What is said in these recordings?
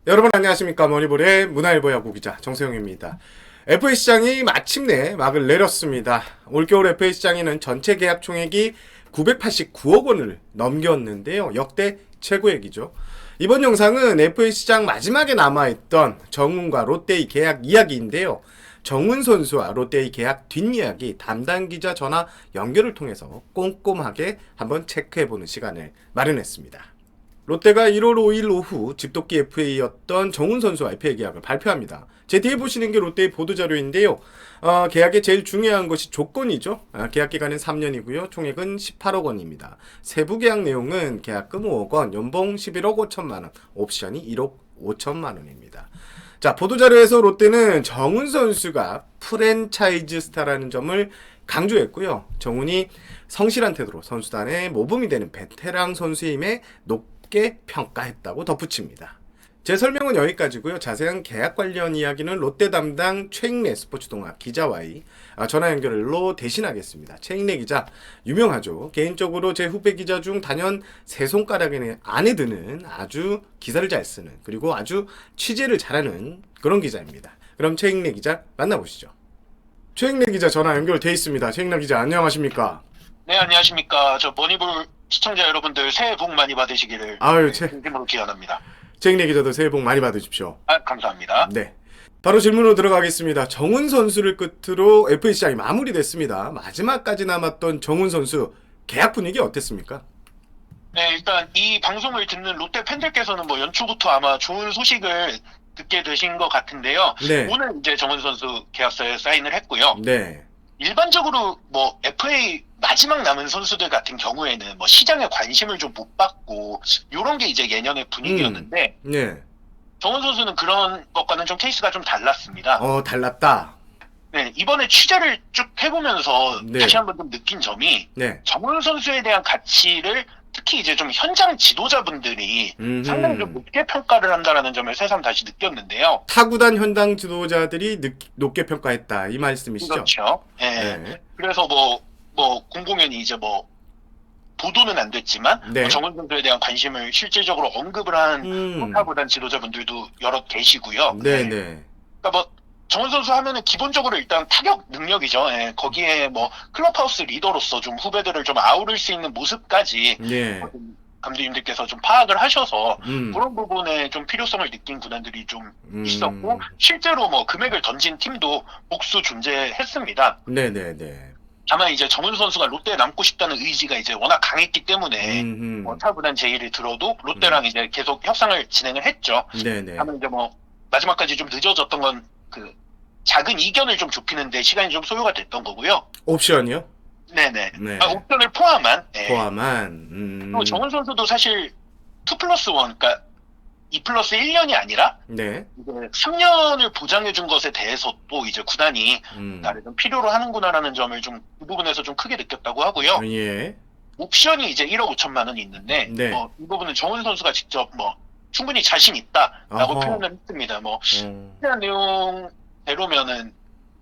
여러분 안녕하십니까. 머니볼의 문화일보 야구 기자 정세영입니다. FA 시장이 마침내 막을 내렸습니다. 올겨울 FA 시장에는 전체 계약 총액이 989억 원을 넘겼는데요. 역대 최고액이죠. 이번 영상은 FA 시장 마지막에 남아있던 정훈과 롯데의 계약 이야기인데요. 정훈 선수와 롯데의 계약 뒷이야기 담당 기자 전화 연결을 통해서 꼼꼼하게 한번 체크해보는 시간을 마련했습니다. 롯데가 1월 5일 오후 집도끼 FA였던 정훈 선수와 FA 계약을 발표합니다. 제 뒤에 보시는 게 롯데의 보도자료인데요. 계약의 제일 중요한 것이 조건이죠. 계약 기간은 3년이고요. 총액은 18억 원입니다. 세부 계약 내용은 계약금 5억 원, 연봉 11억 5천만 원, 옵션이 1억 5천만 원입니다. 자, 보도자료에서 롯데는 정훈 선수가 프랜차이즈 스타라는 점을 강조했고요. 정훈이 성실한 태도로 선수단의 모범이 되는 베테랑 선수임에 높게 평가했다고 덧붙입니다. 제 설명은 여기까지고요. 자세한 계약 관련 이야기는 롯데 담당 최익래 스포츠동아 기자와의 전화 연결로 대신하겠습니다. 최익래 기자 유명하죠. 개인적으로 제 후배 기자 중 단연 세 손가락에 안에 드는 아주 기사를 잘 쓰는 그리고 아주 취재를 잘하는 그런 기자입니다. 그럼 최익래 기자 만나보시죠. 최익래 기자 전화 연결돼 있습니다. 최익래 기자 안녕하십니까? 네, 안녕하십니까. 저 머니볼 시청자 여러분들 새해 복 많이 받으시기를 진심으로 기원합니다. 최익래 기자도 새해 복 많이 받으십시오. 감사합니다. 네. 바로 질문으로 들어가겠습니다. 정훈 선수를 끝으로 FA 시장이 마무리됐습니다. 마지막까지 남았던 정훈 선수 계약 분위기 어땠습니까? 네, 일단 이 방송을 듣는 롯데 팬들께서는 뭐 연초부터 아마 좋은 소식을 듣게 되신 것 같은데요. 네. 오늘 이제 정훈 선수 계약서에 사인을 했고요. 네. 일반적으로 뭐 FA 마지막 남은 선수들 같은 경우에는 뭐 시장에 관심을 좀 못 받고 요런 게 이제 예년의 분위기였는데 네. 정훈 선수는 그런 것과는 좀 케이스가 좀 달랐습니다. 달랐다. 네, 이번에 취재를 쭉 해보면서 네. 다시 한번 좀 느낀 점이 네. 정훈 선수에 대한 가치를 특히 이제 좀 현장 지도자분들이 상당히 좀 높게 평가를 한다라는 점을 새삼 다시 느꼈는데요. 타구단 현장 지도자들이 높게 평가했다 이 말씀이시죠? 그렇죠. 네. 네. 그래서 공공연히 이제 보도는 안 됐지만 네. 정훈 선수에 대한 관심을 실질적으로 언급을 한 타구단 지도자분들도 여러 계시고요. 네네. 그러니까 정훈 선수 하면은 기본적으로 일단 타격 능력이죠. 예, 거기에 클럽하우스 리더로서 좀 후배들을 좀 아우를 수 있는 모습까지 네. 감독님들께서 좀 파악을 하셔서 그런 부분에 좀 필요성을 느낀 구단들이 좀 있었고 실제로 금액을 던진 팀도 복수 존재했습니다. 네네네. 다만 이제 정훈 선수가 롯데에 남고 싶다는 의지가 이제 워낙 강했기 때문에 타구단 제의를 들어도 롯데랑 이제 계속 협상을 진행을 했죠. 네네. 다만 이제 마지막까지 좀 늦어졌던 건 작은 이견을 좀 좁히는데 시간이 좀 소요가 됐던 거고요. 옵션이요? 네네. 네. 옵션을 포함한. 네. 포함한. 또 정훈 선수도 사실 2+1, 그러니까 2+1년이 아니라 네. 이제 3년을 보장해준 것에 대해서 또 이제 구단이 나를 좀 필요로 하는구나라는 점을 좀 그 부분에서 좀 크게 느꼈다고 하고요. 예. 옵션이 옵션이 이제 1억 5천만 원이 있는데 네. 이 부분은 정훈 선수가 직접 충분히 자신 있다라고 어허. 표현을 했습니다. 특이한 내용대로면은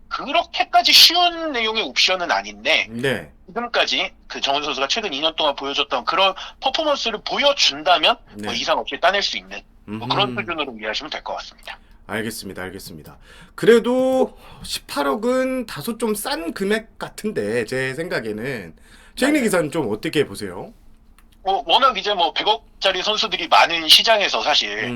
그렇게까지 쉬운 내용의 옵션은 아닌데 네. 지금까지 정훈 선수가 최근 2년 동안 보여줬던 그런 퍼포먼스를 보여준다면 네. 이상 없이 따낼 수 있는 그런 수준으로 이해하시면 될 것 같습니다. 알겠습니다. 그래도 18억은 다소 좀 싼 금액 같은데 제 생각에는 최익래 기사는 좀 어떻게 보세요? 워낙 이제 100억짜리 선수들이 많은 시장에서 사실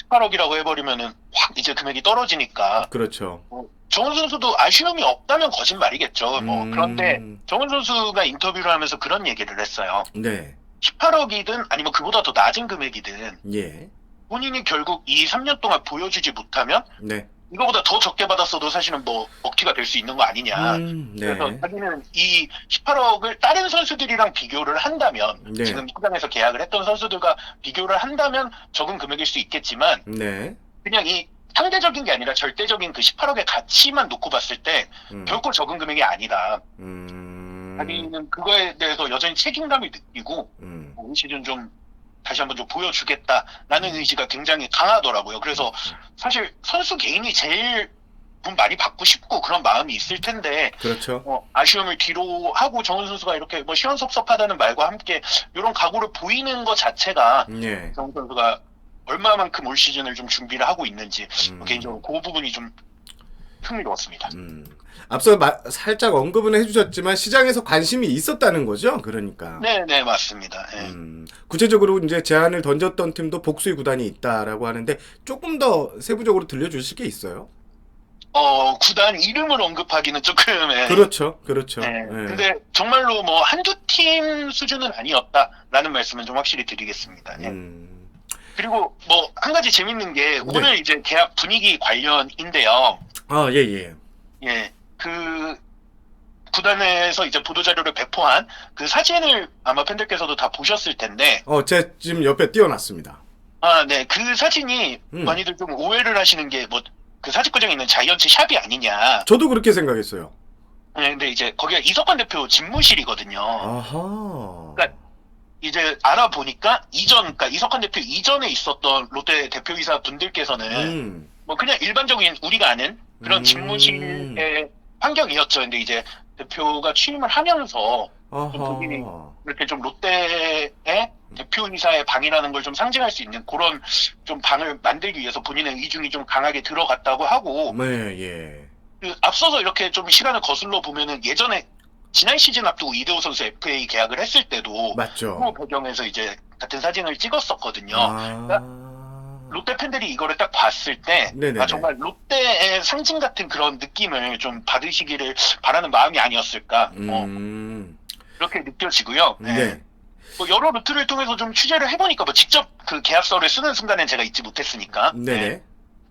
18억이라고 해버리면은 확 이제 금액이 떨어지니까. 그렇죠. 정훈 선수도 아쉬움이 없다면 거짓말이겠죠. 그런데 정훈 선수가 인터뷰를 하면서 그런 얘기를 했어요. 네. 18억이든 아니면 그보다 더 낮은 금액이든 예. 본인이 결국 이 3년 동안 보여주지 못하면 네. 이거보다 더 적게 받았어도 사실은 먹튀가 될 수 있는 거 아니냐. 네. 그래서 자기는 이 18억을 다른 선수들이랑 비교를 한다면 네. 지금 시장에서 계약을 했던 선수들과 비교를 한다면 적은 금액일 수 있겠지만 네. 그냥 이 상대적인 게 아니라 절대적인 그 18억의 가치만 놓고 봤을 때 결코 적은 금액이 아니다. 자기는 그거에 대해서 여전히 책임감을 느끼고 이 시즌 좀 다시 한번 좀 보여주겠다라는 의지가 굉장히 강하더라고요. 그래서 사실 선수 개인이 제일 돈 많이 받고 싶고 그런 마음이 있을 텐데 그렇죠. 아쉬움을 뒤로 하고 정훈 선수가 이렇게 시원섭섭하다는 말과 함께 이런 각오를 보이는 것 자체가 네. 정훈 선수가 얼마만큼 올 시즌을 좀 준비를 하고 있는지 음. 개인적으로 그 부분이 좀 흥미로웠습니다. 앞서 살짝 언급은 해주셨지만 시장에서 관심이 있었다는 거죠. 그러니까. 네, 맞습니다. 예. 구체적으로 이제 제안을 던졌던 팀도 복수의 구단이 있다라고 하는데 조금 더 세부적으로 들려주실 게 있어요? 구단 이름을 언급하기는 조금 그렇죠, 그렇죠. 네. 예. 근데 정말로 뭐 한두 팀 수준은 아니었다라는 말씀은 좀 확실히 드리겠습니다. 예. 그리고 뭐 한 가지 재밌는 게 오늘 이제 계약 분위기 관련인데요. 아, 예. 예, 그 구단에서 이제 보도자료를 배포한 그 사진을 아마 팬들께서도 다 보셨을 텐데, 제 지금 옆에 띄워놨습니다. 네, 그 사진이 많이들 좀 오해를 하시는 게 뭐 그 사직구장에 있는 자이언츠 샵이 아니냐. 저도 그렇게 생각했어요. 네, 근데 이제 거기가 이석환 대표 집무실이거든요. 아하. 그러니까 이제 알아보니까 그러니까 이석환 대표 이전에 있었던 롯데 대표이사 분들께서는 뭐 그냥 일반적인 우리가 아는 그런 집무실의 환경이었죠. 근데 이제 대표가 취임을 하면서 좀 본인이 이렇게 좀 롯데의 대표이사의 방이라는 걸 좀 상징할 수 있는 그런 좀 방을 만들기 위해서 본인의 의중이 좀 강하게 들어갔다고 하고, 네, 예. 앞서서 이렇게 좀 시간을 거슬러 보면은 예전에 지난 시즌 앞두고 이대호 선수 FA 계약을 했을 때도 맞죠. 그 배경에서 이제 같은 사진을 찍었었거든요. 그러니까 롯데 팬들이 이거를 딱 봤을 때 정말 롯데의 상징 같은 그런 느낌을 좀 받으시기를 바라는 마음이 아니었을까 그렇게 느껴지고요. 네. 뭐 여러 루트를 통해서 좀 취재를 해보니까 뭐 직접 그 계약서를 쓰는 순간엔 제가 있지 못했으니까. 네네.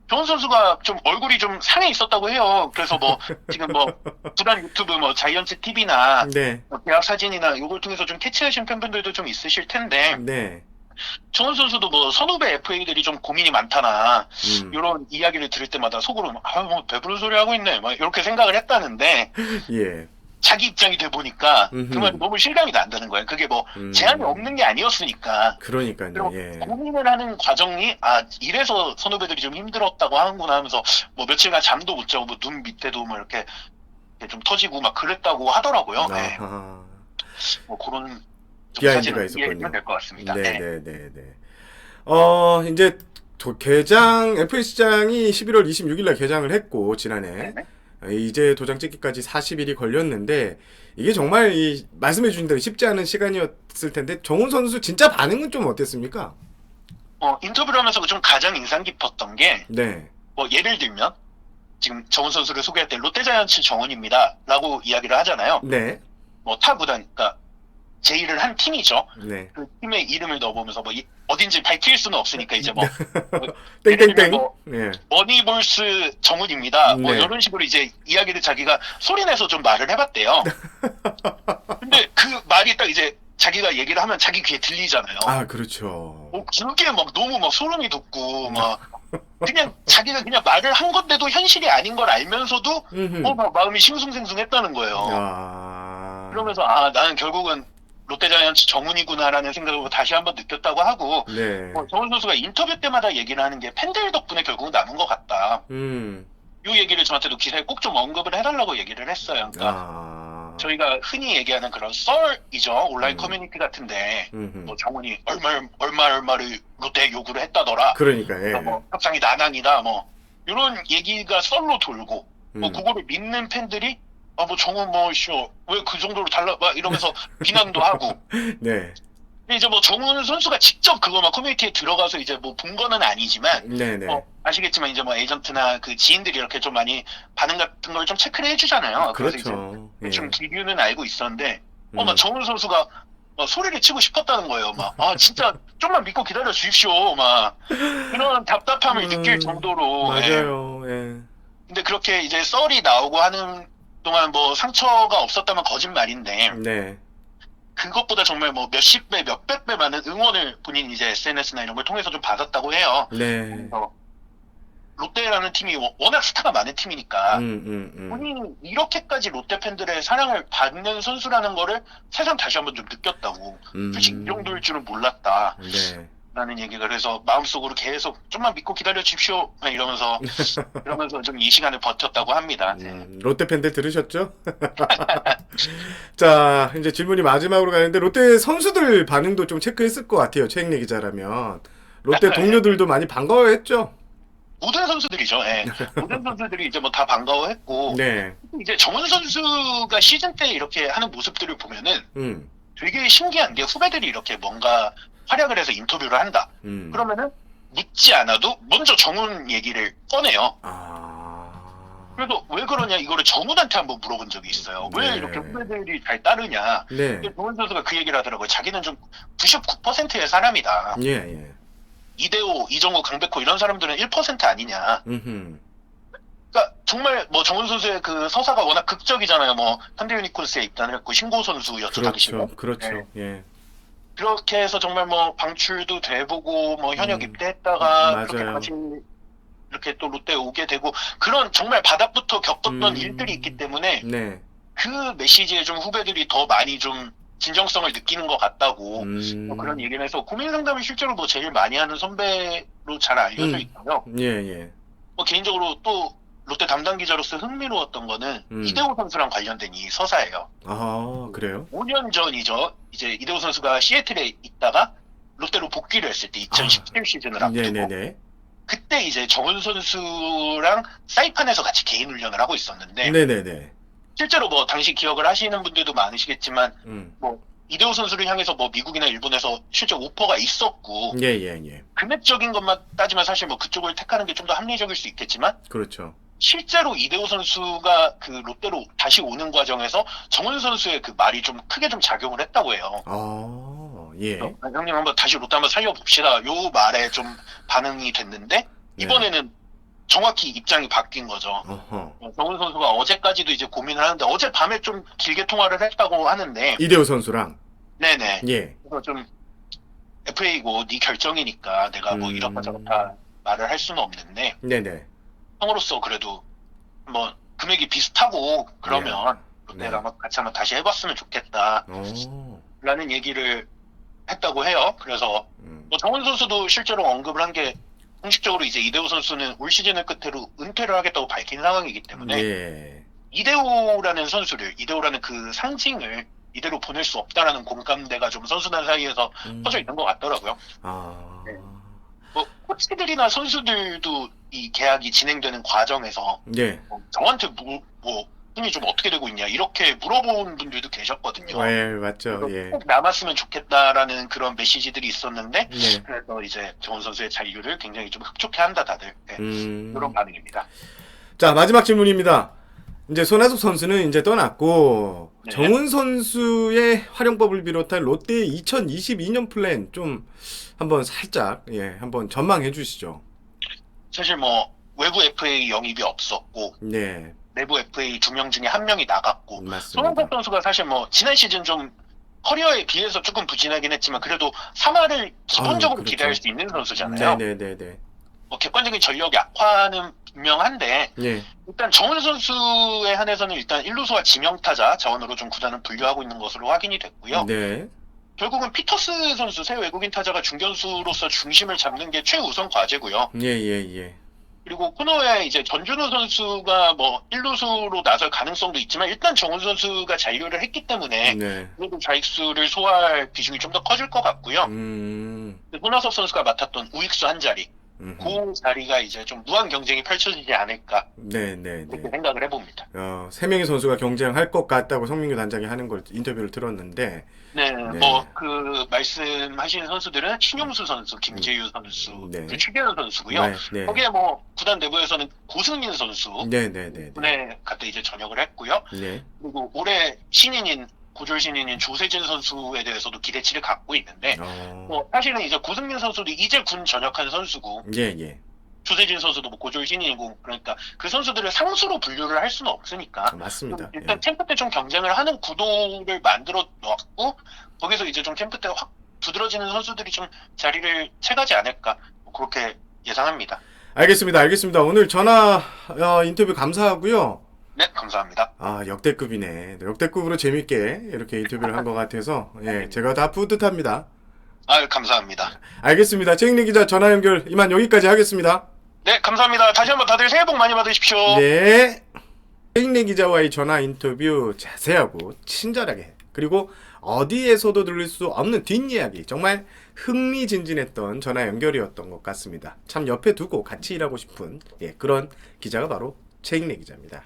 조은 선수가 좀 얼굴이 좀 상해 있었다고 해요. 그래서 뭐 지금 뭐 구단 유튜브 뭐 자이언츠 TV나 뭐 계약 사진이나 이걸 통해서 좀 캐치하신 팬분들도 좀 있으실 텐데. 네. 조은 선수도 뭐 선후배 FA들이 좀 고민이 많다나 이런 이야기를 들을 때마다 속으로 뭐 배부른 소리 하고 있네 막 이렇게 생각을 했다는데. 예. 자기 입장이 돼 보니까 그 말이 너무 실감이 난다는 거예요. 그게 뭐 제한이 없는 게 아니었으니까. 그러니까요. 예. 고민을 하는 과정이 이래서 선후배들이 좀 힘들었다고 하는구나 하면서 뭐 며칠간 잠도 못 자고 뭐 눈 밑에도 뭐 이렇게 좀 터지고 막 그랬다고 하더라고요. 네. 뭐 그런 비하인드가 있었군요. 될 것 같습니다. 네네네. 이제 개장 FA시장이 11월 26일 날 개장을 했고 지난해. 이제 도장 찍기까지 40일이 걸렸는데 이게 정말 말씀해 주신 대로 쉽지 않은 시간이었을 텐데 정훈 선수 진짜 반응은 좀 어땠습니까? 인터뷰를 하면서 좀 가장 인상 깊었던 게 네. 뭐 예를 들면 지금 정훈 선수를 소개할 때 롯데자이언츠 정훈입니다 라고 이야기를 하잖아요. 네. 뭐 타 구단 그러니까 제의를 한 팀이죠. 네. 그 팀의 이름을 넣어보면서 뭐 어딘지 밝힐 수는 없으니까 이제 뭐 땡땡땡. 뭐 네. 머니볼스 정훈입니다. 뭐 이런 식으로 이제 이야기를 자기가 소리내서 좀 말을 해봤대요. 근데 그 말이 딱 이제 자기가 얘기를 하면 자기 귀에 들리잖아요. 아, 그렇죠. 그게 막 너무 막 소름이 돋고 막 그냥 자기가 그냥 말을 한 건데도 현실이 아닌 걸 알면서도 막 마음이 싱숭생숭했다는 거예요. 그러면서 나는 결국은 롯데자이언츠 정훈이구나라는 생각을 다시 한번 느꼈다고 하고 정훈 선수가 인터뷰 때마다 얘기를 하는 게 팬들 덕분에 결국은 남은 것 같다. 이 얘기를 저한테도 기사에 꼭 좀 언급을 해달라고 얘기를 했어요. 그러니까 저희가 흔히 얘기하는 그런 썰이죠. 온라인 커뮤니티 같은데 뭐 정훈이 얼마를 롯데에 요구를 했다더라. 그러니까 뭐 협상이 난항이다. 뭐 이런 얘기가 썰로 돌고 뭐 그거를 믿는 팬들이 뭐 정훈 왜 그 정도로 달라 막 이러면서 비난도 하고. 네. 근데 이제 뭐 정훈 선수가 직접 그거 막 커뮤니티에 들어가서 이제 뭐 본 거는 아니지만 아시겠지만 이제 뭐 에이전트나 그 지인들이 이렇게 좀 많이 반응 같은 걸 좀 체크를 해주잖아요. 그렇죠. 그래서 이제 좀 기류는 알고 있었는데 막 정훈 선수가 소리를 치고 싶었다는 거예요. 막 진짜 좀만 믿고 기다려 주십시오. 막 그런 답답함을 느낄 정도로. 맞아요. 근데 그렇게 이제 썰이 나오고 하는 동안 뭐 상처가 없었다면 거짓말인데 그것보다 정말 뭐 몇십 배, 몇백 배 많은 응원을 본인이 이제 SNS나 이런 걸 통해서 좀 받았다고 해요. 그래서 롯데라는 팀이 워낙 스타가 많은 팀이니까 본인이 이렇게까지 롯데 팬들의 사랑을 받는 선수라는 거를 새삼 다시 한번 좀 느꼈다고. 솔직히 이 정도일 줄은 몰랐다. 라는 얘기가 그래서 마음속으로 계속 좀만 믿고 기다려 주십시오 이러면서 좀 이 시간을 버텼다고 합니다. 롯데 팬들 들으셨죠? 자, 이제 질문이 마지막으로 가는데 롯데 선수들 반응도 좀 체크했을 것 같아요. 최익래 기자라면 롯데 동료들도 많이 반가워했죠. 모든 선수들이죠. 예. 모든 선수들이 이제 뭐 다 반가워했고, 네. 이제 정훈 선수가 시즌 때 이렇게 하는 모습들을 보면은 되게 신기한 게 후배들이 이렇게 뭔가 활약을 해서 인터뷰를 한다. 그러면은 묻지 않아도 먼저 정훈 얘기를 꺼내요. 그래서 왜 그러냐 이거를 정훈한테 한번 물어본 적이 있어요. 왜 네. 이렇게 후배들이 잘 따르냐. 네. 정훈 선수가 그 얘기를 하더라고요. 자기는 좀 99%의 사람이다. 예, 예. 이대호, 이정우, 강백호 이런 사람들은 1% 아니냐. 그러니까 정말 뭐 정훈 선수의 그 서사가 워낙 극적이잖아요. 뭐 현대 유니콘스에 입단을 했고 신고 선수였죠 당시에. 그렇죠. 네. 예. 그렇게 해서 정말 뭐 방출도 돼보고 뭐 현역 입대했다가 맞아요. 그렇게 다시 이렇게 또 롯데에 오게 되고 그런 정말 바닥부터 겪었던 일들이 있기 때문에 네. 그 메시지에 좀 후배들이 더 많이 좀 진정성을 느끼는 것 같다고 뭐 그런 얘기를 해서 고민 상담을 실제로 뭐 제일 많이 하는 선배로 잘 알려져 있고요. 예, 예. 뭐 개인적으로 또 롯데 담당 기자로서 흥미로웠던 거는 이대호 선수랑 관련된 이 서사예요. 아, 그래요? 5년 전이죠. 이제 이대호 선수가 시애틀에 있다가 롯데로 복귀를 했을 때 2017 시즌을 앞두고 네네네. 그때 이제 정훈 선수랑 사이판에서 같이 개인 훈련을 하고 있었는데 네네네. 실제로 뭐 당시 기억을 하시는 분들도 많으시겠지만 뭐 이대호 선수를 향해서 뭐 미국이나 일본에서 실제 오퍼가 있었고 예, 예, 예. 금액적인 것만 따지면 사실 뭐 그쪽을 택하는 게 좀 더 합리적일 수 있겠지만 그렇죠. 실제로 이대호 선수가 그 롯데로 다시 오는 과정에서 정훈 선수의 그 말이 좀 크게 좀 작용을 했다고 해요. 예. 형님 한번 다시 롯데 한번 살려봅시다. 요 말에 좀 반응이 됐는데 이번에는 정확히 입장이 바뀐 거죠. 정훈 선수가 어제까지도 이제 고민을 하는데 어제 밤에 좀 길게 통화를 했다고 하는데 이대호 선수랑. 네네. 예. 그래서 좀 FA고 네 결정이니까 내가 뭐 이렇다 저렇다 말을 할 수는 없는데 네네. 형으로서 그래도 뭐 금액이 비슷하고 그러면 롯데랑 같이 한번 다시 해봤으면 좋겠다 라는 얘기를 했다고 해요. 그래서 뭐 정훈 선수도 실제로 언급을 한 게 공식적으로 이제 이대호 선수는 올 시즌을 끝으로 은퇴를 하겠다고 밝힌 상황이기 때문에 예. 이대호라는 선수를 이대호라는 그 상징을 이대로 보낼 수 없다라는 공감대가 좀 선수단 사이에서 퍼져 있는 것 같더라고요. 네. 뭐 코치들이나 선수들도 이 계약이 진행되는 과정에서 저한테 뭐 힘이 좀 어떻게 되고 있냐 이렇게 물어본 분들도 계셨거든요. 예, 맞죠. 예. 꼭 남았으면 좋겠다라는 그런 메시지들이 있었는데 그래서 이제 정훈 선수의 잔류를 굉장히 좀 흡족해한다 다들 이런 반응입니다. 자, 마지막 질문입니다. 이제 손아섭 선수는 이제 떠났고 정훈 선수의 활용법을 비롯한 롯데의 2022년 플랜 좀 한번 살짝 한번 전망해 주시죠. 사실 뭐 외부 FA 영입이 없었고 내부 FA 2명 중에 1명이 나갔고 손아섭 선수가 사실 뭐 지난 시즌 좀 커리어에 비해서 조금 부진하긴 했지만 그래도 3할을 기본적으로 기대할 수 있는 선수잖아요. 네네네. 뭐 객관적인 전력 약화는 분명한데 일단 정훈 선수에 한해서는 일단 1루수와 지명타자 자원으로 좀 구단은 분류하고 있는 것으로 확인이 됐고요. 결국은 피터스 선수 새 외국인 타자가 중견수로서 중심을 잡는 게 최우선 과제고요. 그리고 코너에 이제 전준우 선수가 뭐 1루수로 나설 가능성도 있지만 일단 정훈 선수가 잔류를 했기 때문에 그래도 좌익수를 소화할 비중이 좀 더 커질 것 같고요. 손아섭 선수가 맡았던 우익수 한 자리 그 자리가 이제 좀 무한 경쟁이 펼쳐지지 않을까 그렇게 생각을 해봅니다. 3명의 선수가 경쟁할 것 같다고 성민규 단장이 하는 걸 인터뷰를 들었는데 뭐 그 말씀하신 선수들은 신용수 선수, 김재유 선수, 최계현 선수고요. 거기에 뭐 구단 내부에서는 고승민 선수 군에 갔다 이제 전역을 했고요. 그리고 올해 신인인 고졸 신인인 조세진 선수에 대해서도 기대치를 갖고 있는데 뭐 사실은 이제 고승민 선수도 이제 군 전역한 선수고 조세진 선수도 뭐 고졸 신인이고 그러니까 그 선수들을 상수로 분류를 할 수는 없으니까 맞습니다. 일단 캠프 때 좀 경쟁을 하는 구도를 만들어 놓았고 거기서 이제 좀 캠프 때 확 두드러지는 선수들이 좀 자리를 채가지 않을까 뭐 그렇게 예상합니다. 알겠습니다. 오늘 전화 인터뷰 감사하고요. 네, 감사합니다. 역대급이네. 역대급으로 재밌게 이렇게 인터뷰를 한 것 같아서 제가 다 뿌듯합니다. 감사합니다. 알겠습니다. 최익래 기자 전화 연결 이만 여기까지 하겠습니다. 네, 감사합니다. 다시 한번 다들 새해 복 많이 받으십시오. 네. 최익래 기자와의 전화 인터뷰 자세하고 친절하게 그리고 어디에서도 들을 수 없는 뒷이야기 정말 흥미진진했던 전화 연결이었던 것 같습니다. 참 옆에 두고 같이 일하고 싶은 그런 기자가 바로 최익래 기자입니다.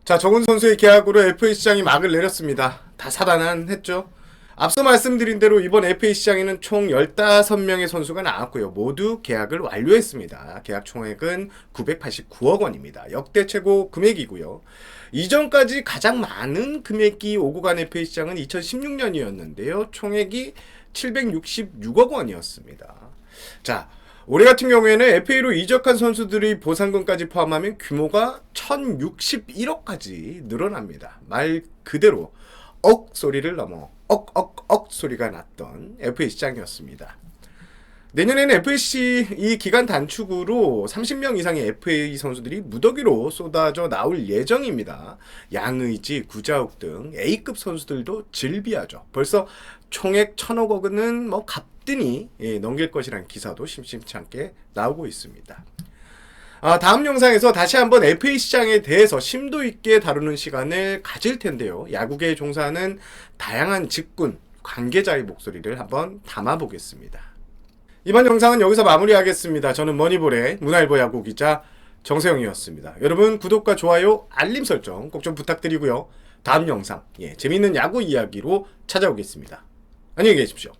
자, 정훈 선수의 계약으로 FA 시장이 막을 내렸습니다. 다 사단한했죠. 앞서 말씀드린 대로 이번 FA 시장에는 총 15명의 선수가 나왔고요. 모두 계약을 완료했습니다. 계약 총액은 989억 원입니다. 역대 최고 금액이고요. 이전까지 가장 많은 금액이 오고 간 FA 시장은 2016년이었는데요. 총액이 766억 원이었습니다. 자, 올해 같은 경우에는 FA로 이적한 선수들의 보상금까지 포함하면 규모가 1061억까지 늘어납니다. 말 그대로 억 소리를 넘어 억 소리가 났던 FA 시장이었습니다. 내년에는 FA 이 기간 단축으로 30명 이상의 FA 선수들이 무더기로 쏟아져 나올 예정입니다. 양의지, 구자욱 등 A급 선수들도 질비하죠. 벌써 총액 1,000억 원은 뭐 가뿐히 넘길 것이라는 기사도 심심치 않게 나오고 있습니다. 다음 영상에서 다시 한번 FA 시장에 대해서 심도 있게 다루는 시간을 가질 텐데요. 야구계에 종사하는 다양한 직군, 관계자의 목소리를 한번 담아보겠습니다. 이번 영상은 여기서 마무리하겠습니다. 저는 머니볼의 문화일보 야구 기자 정세영이었습니다. 여러분 구독과 좋아요, 알림 설정 꼭 좀 부탁드리고요. 다음 영상 재미있는 야구 이야기로 찾아오겠습니다. 안녕히 계십시오.